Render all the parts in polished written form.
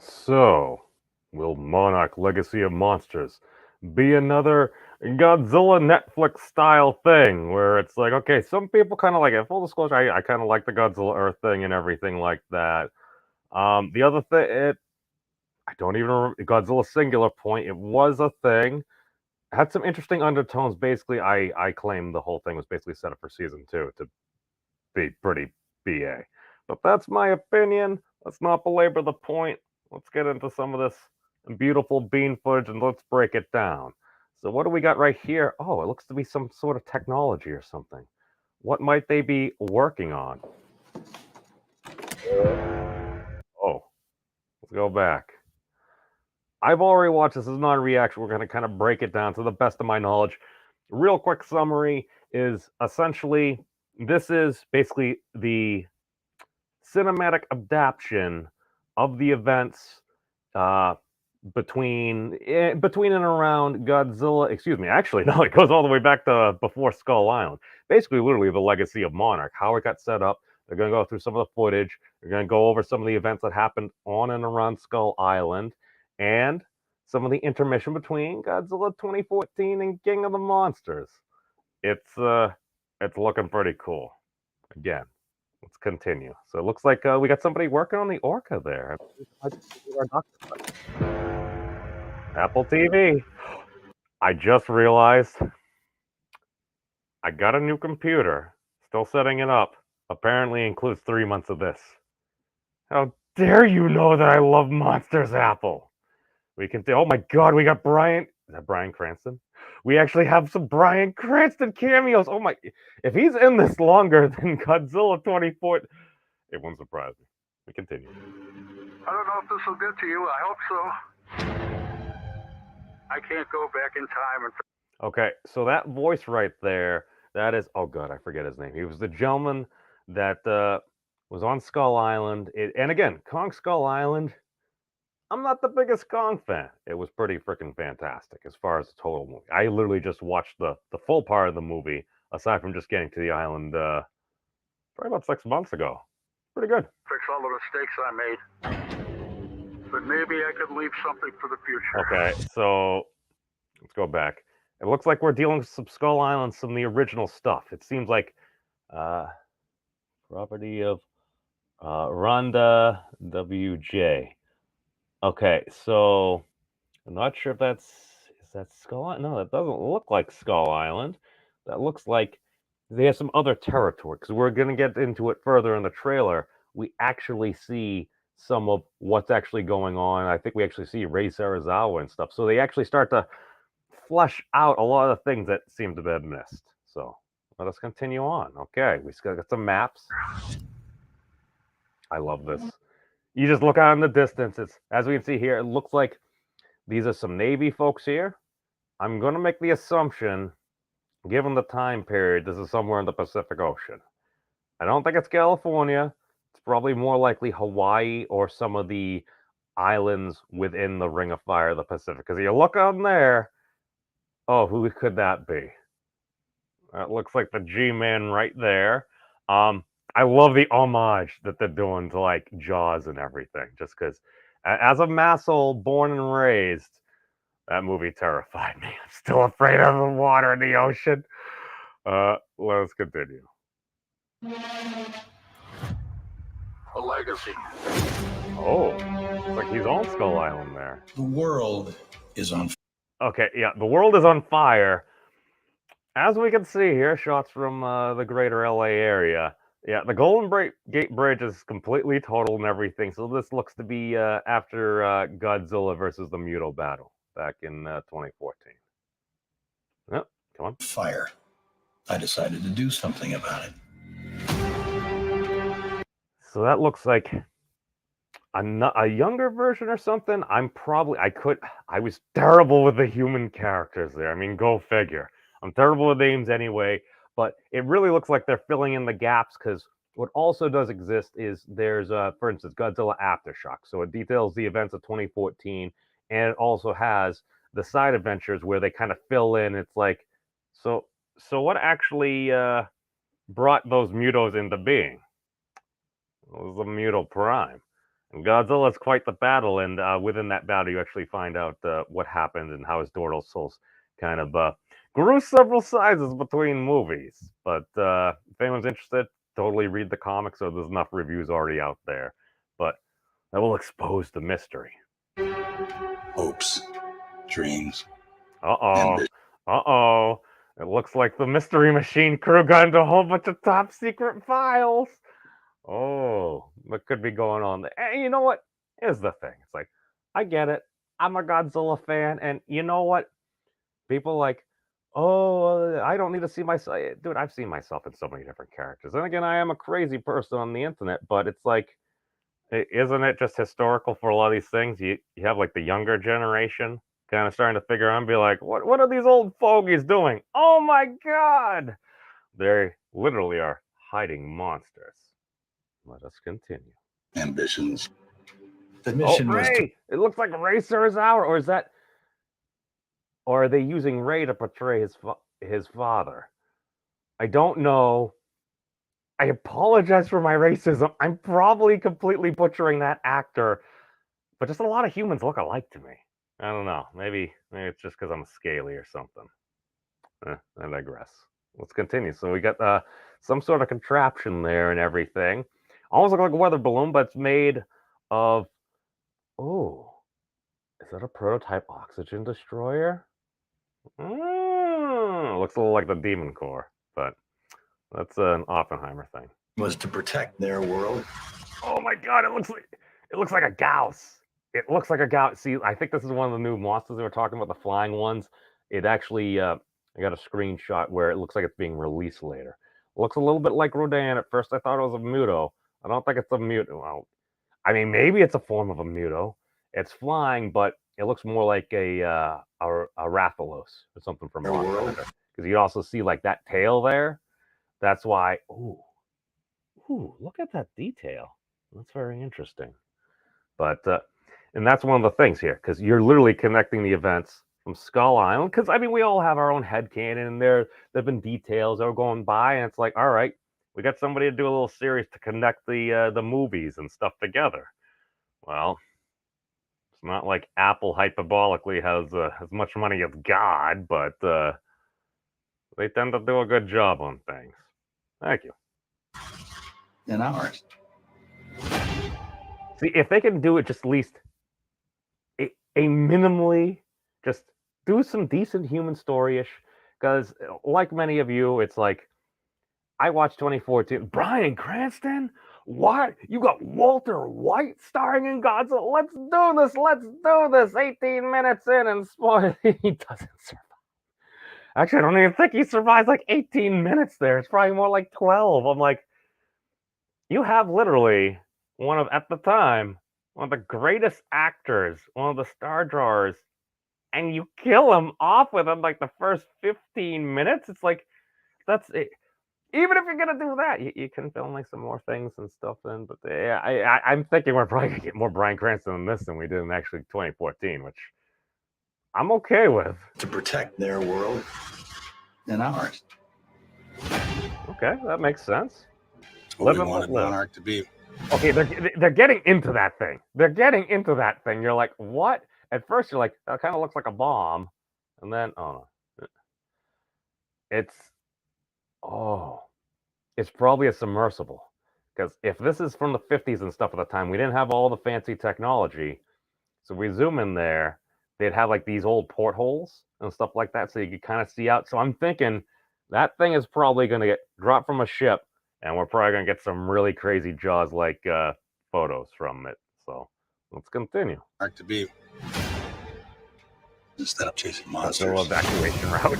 So, will Monarch Legacy of Monsters be another Godzilla Netflix style thing where it's like, okay, some people kind of like it. Full disclosure, I kind of like the Godzilla Earth thing and everything like that. The other thing, I don't even remember Godzilla Singular Point. It was a thing. Had some interesting undertones. Basically, I claim the whole thing was basically set up for season two to be pretty BA. But that's my opinion. Let's not belabor the point. Let's get into some of this beautiful bean footage and let's break it down. So, what do we got right here? Oh, it looks to be some sort of technology or something. What might they be working on? Oh, let's go back. I've already watched this. This is not a reaction. We're going to kind of break it down to the best of my knowledge. Real quick summary is essentially this is basically the cinematic adaptation of the events uh, between and around Godzilla. Excuse me. Actually, no, it goes all the way back to before Skull Island. Basically, literally the legacy of Monarch, how it got set up. They're going to go through some of the footage. They're going to go over some of the events that happened on and around Skull Island, and some of the intermission between Godzilla 2014 and King of the Monsters. It's looking pretty cool. Again, let's continue. So it looks like we got somebody working on the Orca there. Apple TV. I just realized I got a new computer. Still setting it up. Apparently includes 3 months of this. How dare you know that I love Monsters, Apple? We can. Oh my God, we got Brian. Is that Bryan Cranston? We actually have some Bryan Cranston cameos. Oh my! If he's in this longer than Godzilla 24, it won't surprise me. We continue. I don't know if this will get to you. I hope so. I can't go back in time and. Okay, so that voice right there, that is. Oh God, I forget his name. He was the gentleman that was on Skull Island. And again, Kong Skull Island. I'm not the biggest Kong fan. It was pretty freaking fantastic as far as the total movie. I literally just watched the full part of the movie, aside from just getting to the island probably about 6 months ago. Pretty good. Fix all the mistakes I made. But maybe I could leave something for the future. Okay, so let's go back. It looks like we're dealing with some Skull Island, some of the original stuff. It seems like property of Rhonda WJ. Okay, so I'm not sure if is that Skull Island? No, that doesn't look like Skull Island. That looks like they have some other territory because we're going to get into it further in the trailer. We actually see some of what's actually going on. I think we actually see Ray Sarazawa and stuff. So they actually start to flesh out a lot of things that seem to have been missed. So let us continue on. Okay, we still got some maps. I love this. You just look out in the distance. It's, as we can see here, it looks like these are some Navy folks here. I'm going to make the assumption, given the time period, this is somewhere in the Pacific Ocean. I don't think it's California. It's probably more likely Hawaii or some of the islands within the Ring of Fire of the Pacific. Because you look on there, oh, who could that be? That looks like the G-Man right there. I love the homage that they're doing to like Jaws and everything. Just because, as a Massel born and raised, that movie terrified me. I'm still afraid of the water in the ocean. Let us continue. A legacy. Oh, looks like he's on Skull Island there. The world is on. Okay, yeah, the world is on fire. As we can see here, shots from the greater LA area. Yeah, the Golden Gate Bridge is completely total and everything. So this looks to be after Godzilla versus the Muto battle back in 2014. Yep, come on. Fire. I decided to do something about it. So that looks like a younger version or something. I was terrible with the human characters there. I mean, go figure. I'm terrible with names anyway, but it really looks like they're filling in the gaps because what also does exist is there's, for instance, Godzilla Aftershock. So it details the events of 2014, and it also has the side adventures where they kind of fill in. It's like, so what actually brought those Mutos into being? It was the Muto Prime. And Godzilla's quite the battle, and within that battle, you actually find out what happened and how his dorsals kind of grew several sizes between movies. But if anyone's interested, totally read the comics, so there's enough reviews already out there. But that will expose the mystery. Hopes, dreams, Uh-oh. ambition. Uh-oh. It looks like the Mystery Machine crew got into a whole bunch of top secret files. Oh, what could be going on there? And you know what? Here's the thing. It's like, I get it. I'm a Godzilla fan, and you know what? People like, oh, I don't need to see myself. Dude, I've seen myself in so many different characters. And again, I am a crazy person on the internet, but it's like, isn't it just historical for a lot of these things? You have like the younger generation kind of starting to figure out and be like, what are these old fogies doing? Oh my god! They literally are hiding monsters. Let us continue. Ambitions. The Oh, mission was to Ray! It looks like Ray Serizawa, or is that, or are they using Ray to portray his father? I don't know. I apologize for my racism. I'm probably completely butchering that actor, but just a lot of humans look alike to me. I don't know. Maybe it's just because I'm scaly or something. I digress. Let's continue. So we got some sort of contraption there and everything. Almost look like a weather balloon, but it's made of. Oh, is that a prototype oxygen destroyer? Looks a little like the Demon Core, but that's an Oppenheimer thing. was to protect their world. Oh my god! It looks like a Gauss. It looks like a Gauss. See, I think this is one of the new monsters they were talking about, the flying ones. It actually, I got a screenshot where it looks like it's being released later. It looks a little bit like Rodan. At first, I thought it was a Muto. I don't think it's a Muto. Well, I mean, maybe it's a form of a Muto. It's flying, but it looks more like a Rathalos or something from Their Monster world. Hunter. Because you also see like that tail there. That's why. Ooh, look at that detail. That's very interesting. But and that's one of the things here, because you're literally connecting the events from Skull Island. Because I mean, we all have our own headcanon, and there've been details that are going by, and it's like, all right, we got somebody to do a little series to connect the movies and stuff together. Well, it's not like Apple hyperbolically has as much money as God, but they tend to do a good job on things. Thank you. And ours. See, if they can do it just at least a minimally, just do some decent human story-ish, because like many of you, it's like, I watched 2014. Bryan Cranston? What? You got Walter White starring in Godzilla? Let's do this! Let's do this! 18 minutes in and spoil. He doesn't survive. Actually, I don't even think he survives like 18 minutes there. It's probably more like 12. I'm like, you have literally at the time, one of the greatest actors, one of the star drawers, and you kill him off within like the first 15 minutes. It's like, that's it. Even if you're gonna do that, you can film like some more things and stuff in. But yeah, I'm thinking we're probably gonna get more Bryan Cranston in this than we did in actually 2014, which I'm okay with. To protect their world and ours. Okay, that makes sense. That's what we Live and wanted let live. Monarch to be. Okay, they're getting into that thing. They're getting into that thing. You're like, what? At first, you're like, that kind of looks like a bomb, and then it's it's probably a submersible. Because if this is from the 50s and stuff at the time, we didn't have all the fancy technology. So we zoom in there, they'd have like these old portholes and stuff like that, so you could kind of see out. So I'm thinking that thing is probably going to get dropped from a ship, and we're probably going to get some really crazy Jaws-like photos from it. So let's continue. Monarch to be. Instead of chasing That's a monsters. little evacuation route.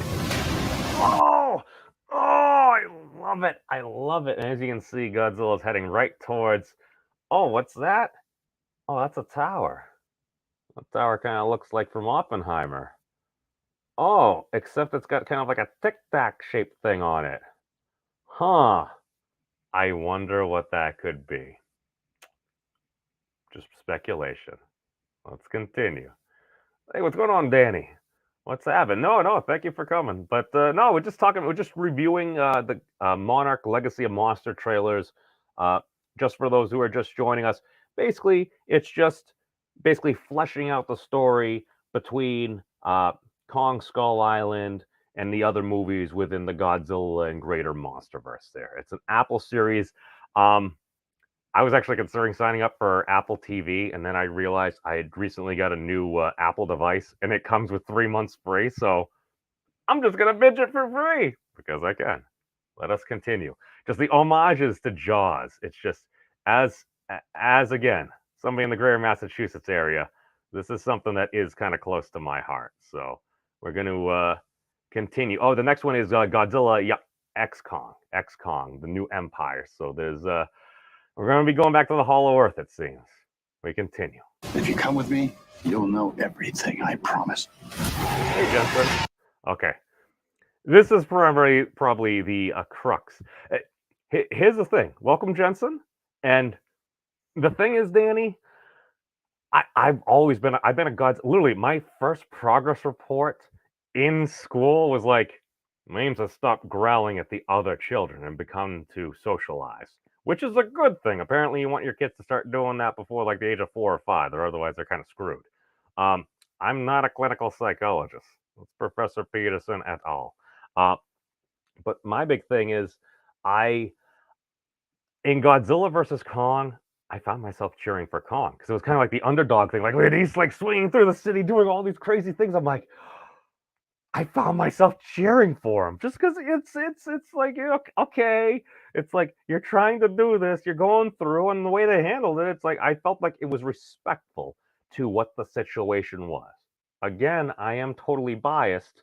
Oh, I love it. I love it. And as you can see, Godzilla is heading right towards. Oh, what's that? Oh, that's a tower. The tower kind of looks like from Oppenheimer. Oh, except it's got kind of like a tic-tac shaped thing on it. Huh. I wonder what that could be. Just speculation. Let's continue. Hey, what's going on, Danny? What's happening? No, thank you for coming. But no, we're just reviewing the Monarch Legacy of Monster trailers. Just for those who are just joining us, basically it's just fleshing out the story between Kong Skull Island and the other movies within the Godzilla and greater MonsterVerse there. It's an Apple series. I was actually considering signing up for Apple TV, and then I realized I had recently got a new Apple device, and it comes with 3 months free, so I'm just going to binge it for free because I can. Let us continue. Just the homages to Jaws. It's just, as again, somebody in the greater Massachusetts area, this is something that is kind of close to my heart. So we're going to continue. Oh, the next one is Godzilla X-Kong, the new empire. So there's we're going to be going back to the Hollow Earth, it seems. We continue. If you come with me, you'll know everything, I promise. Hey, Jensen. Okay. This is probably the crux. Here's the thing. Welcome, Jensen. And the thing is, Danny, I've been a Godzilla. Literally, my first progress report in school was like, names have stopped growling at the other children and become to socialize, which is a good thing. Apparently, you want your kids to start doing that before like the age of 4 or 5, or otherwise they're kind of screwed. I'm not a clinical psychologist. It's Professor Peterson et al. But my big thing is, in Godzilla versus Kong, I found myself cheering for Kong because it was kind of like the underdog thing. Like, he's like swinging through the city, doing all these crazy things. I'm like, I found myself cheering for him just because it's like, okay, it's like you're trying to do this, you're going through, and the way they handled it, it's like I felt like it was respectful to what the situation was. Again, I am totally biased,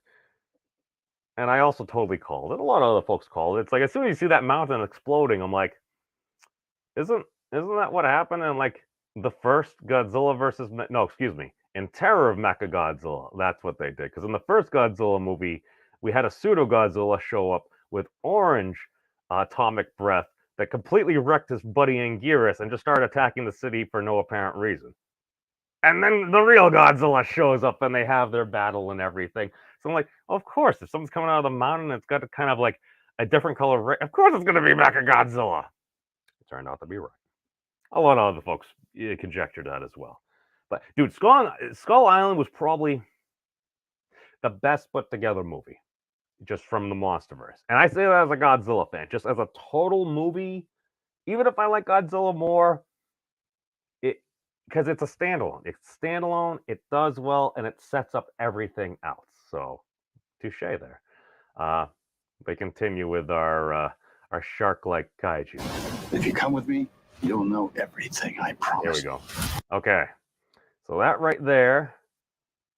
and I also totally called it. A lot of other folks called it. It's like as soon as you see that mountain exploding, I'm like, isn't that what happened in like the first Godzilla versus no, excuse me, in Terror of Mechagodzilla? That's what they did. Because in the first Godzilla movie, we had a pseudo Godzilla show up with orange atomic breath that completely wrecked his buddy Anguirus and just started attacking the city for no apparent reason. And then the real Godzilla shows up and they have their battle and everything. So I'm like, of course, if someone's coming out of the mountain, it's got kind of like a different color. Of course, it's going to be Mechagodzilla. It turned out to be right. A lot of other folks conjectured that as well. But dude, Skull Island was probably the best put together movie, just from the MonsterVerse. And I say that as a Godzilla fan, just as a total movie. Even if I like Godzilla more, because it's a standalone. It's standalone. It does well, and it sets up everything else. So, touche there. They continue with our shark-like kaiju. If you come with me, you'll know everything, I promise. Here we go. Okay. So that right there,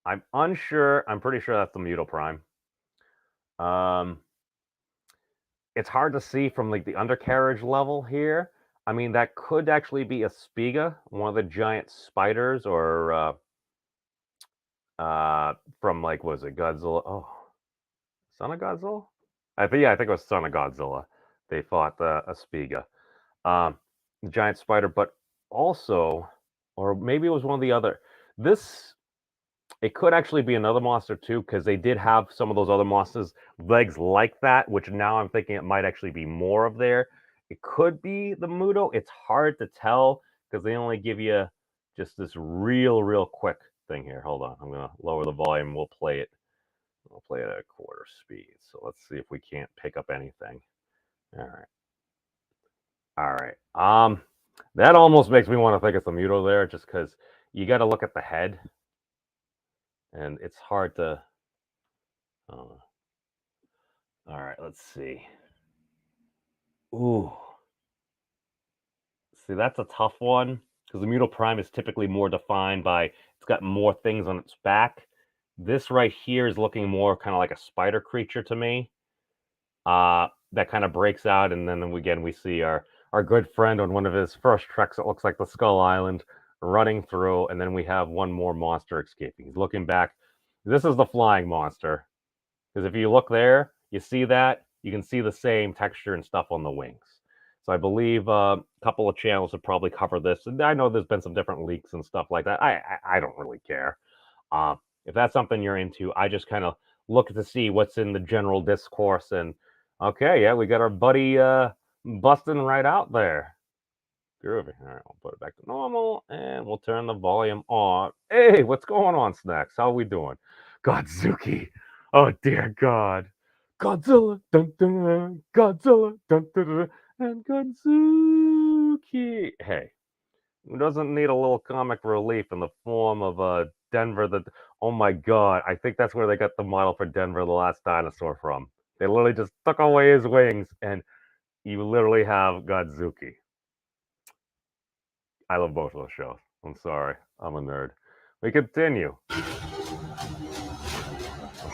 I'm unsure. I'm pretty sure that's the Muto Prime. It's hard to see from like the undercarriage level here. I mean, that could actually be a Spiga, one of the giant spiders, or from like, was it Godzilla? Oh, Son of Godzilla? I think it was Son of Godzilla. They fought a Spiga, giant spider, but also, or maybe it was one of the other. It could actually be another monster too, because they did have some of those other monsters legs like that, which now I'm thinking it might actually be more of there. It could be the Muto. It's hard to tell because they only give you just this real quick thing here. Hold on. I'm going to lower the volume. We'll play it. We'll play it at a quarter speed. So let's see if we can't pick up anything. All right. That almost makes me want to think it's the Muto there, just because you got to look at the head. And it's hard to... all right, let's see. Ooh. See, that's a tough one, because the Muto Prime is typically more defined by, it's got more things on its back. This right here is looking more kind of like a spider creature to me. That kind of breaks out, and then again we see our good friend on one of his first treks. It looks like the Skull Island running through, and then we have one more monster escaping. He's looking back. This is the flying monster, because if you look there, you see that, you can see the same texture and stuff on the wings. So I believe a couple of channels have probably covered this, and I know there's been some different leaks and stuff like that. I don't really care. If that's something you're into, I just kind of look to see what's in the general discourse, and okay, yeah, we got our buddy busting right out there. Groovy. All right, we'll put it back to normal, and we'll turn the volume on. Hey, what's going on, Snacks? How are we doing? Godzuki. Oh, dear God. Godzilla. Dun, dun, dun, Godzilla. Dun, dun, dun, and Godzuki. Hey, who doesn't need a little comic relief in the form of Denver? Oh my God, I think that's where they got the model for Denver, the Last Dinosaur from. They literally just took away his wings, and you literally have Godzuki. I love both of those shows. I'm sorry, I'm a nerd. We continue.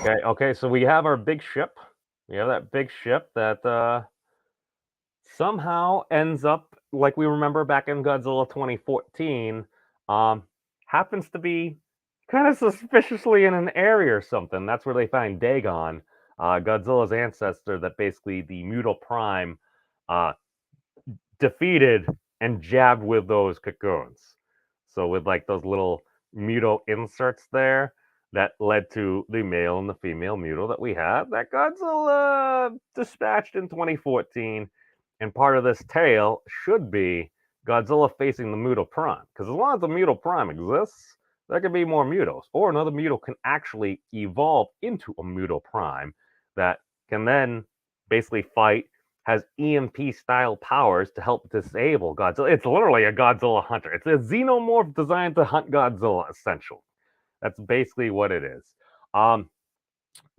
Okay, so we have our big ship. We have that big ship that somehow ends up, like we remember back in Godzilla 2014, um, happens to be kind of suspiciously in an area or something. That's where they find Dagon, Godzilla's ancestor, that basically the Muto Prime uh, defeated and jabbed with those cocoons. So with like those little Muto inserts there, that led to the male and the female Muto that we have that Godzilla dispatched in 2014. And part of this tale should be Godzilla facing the Muto Prime. Because as long as the Muto Prime exists, there can be more Mutos. Or another Muto can actually evolve into a Muto Prime that can then basically fight, has EMP style powers to help disable Godzilla. It's literally a Godzilla hunter. It's a xenomorph designed to hunt Godzilla, essentially. That's basically what it is.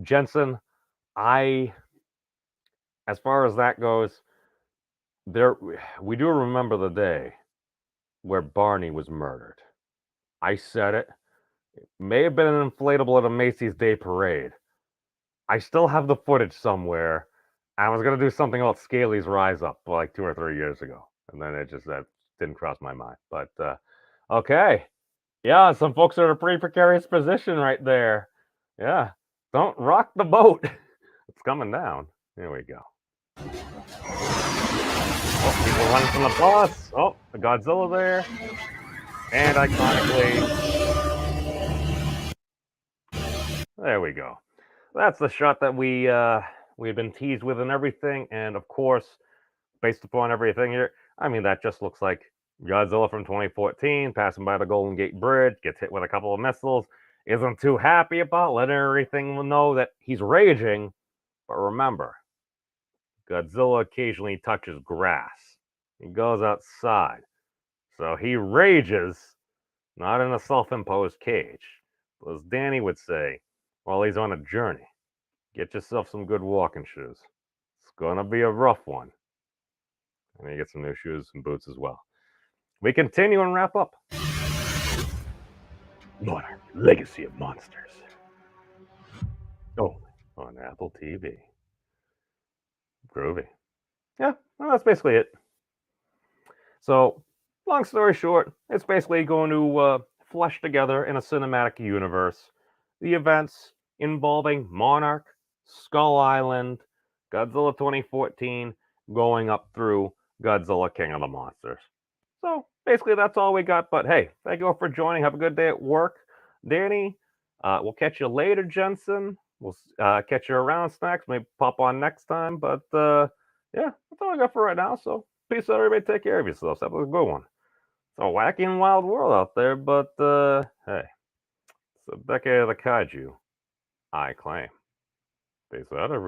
Jensen, as far as that goes, we do remember the day where Barney was murdered. I said it. It may have been an inflatable at a Macy's Day Parade. I still have the footage somewhere. I was gonna do something about Scaly's Rise Up like 2 or 3 years ago, and then that didn't cross my mind. But okay, yeah, some folks are in a pretty precarious position right there. Yeah, don't rock the boat. It's coming down. Here we go. Oh, people running from the bus. Oh, the Godzilla there, and iconically, there we go. That's the shot that we had been teased with and everything, and of course, based upon everything here, I mean that just looks like Godzilla from 2014 passing by the Golden Gate Bridge, gets hit with a couple of missiles, isn't too happy about letting everything know that he's raging. But remember, Godzilla occasionally touches grass. He goes outside. So he rages, not in a self-imposed cage. But as Danny would say, while he's on a journey, get yourself some good walking shoes. It's gonna be a rough one. And you get some new shoes and boots as well. We continue and wrap up. Monarch, Legacy of Monsters. Oh, on Apple TV. Groovy. Yeah, well, that's basically it. So, long story short, it's basically going to flesh together in a cinematic universe the events involving Monarch, Skull Island, Godzilla 2014, going up through Godzilla King of the Monsters. So basically, that's all we got. But hey, thank you all for joining. Have a good day at work. Danny, we'll catch you later, Jensen. We'll catch you around, Snacks. Maybe pop on next time. But yeah, that's all I got for right now. So peace out, everybody. Take care of yourselves. That was a good one. It's a wacky and wild world out there. But hey, it's a decade of the Kaiju, I claim. Peace out, everybody.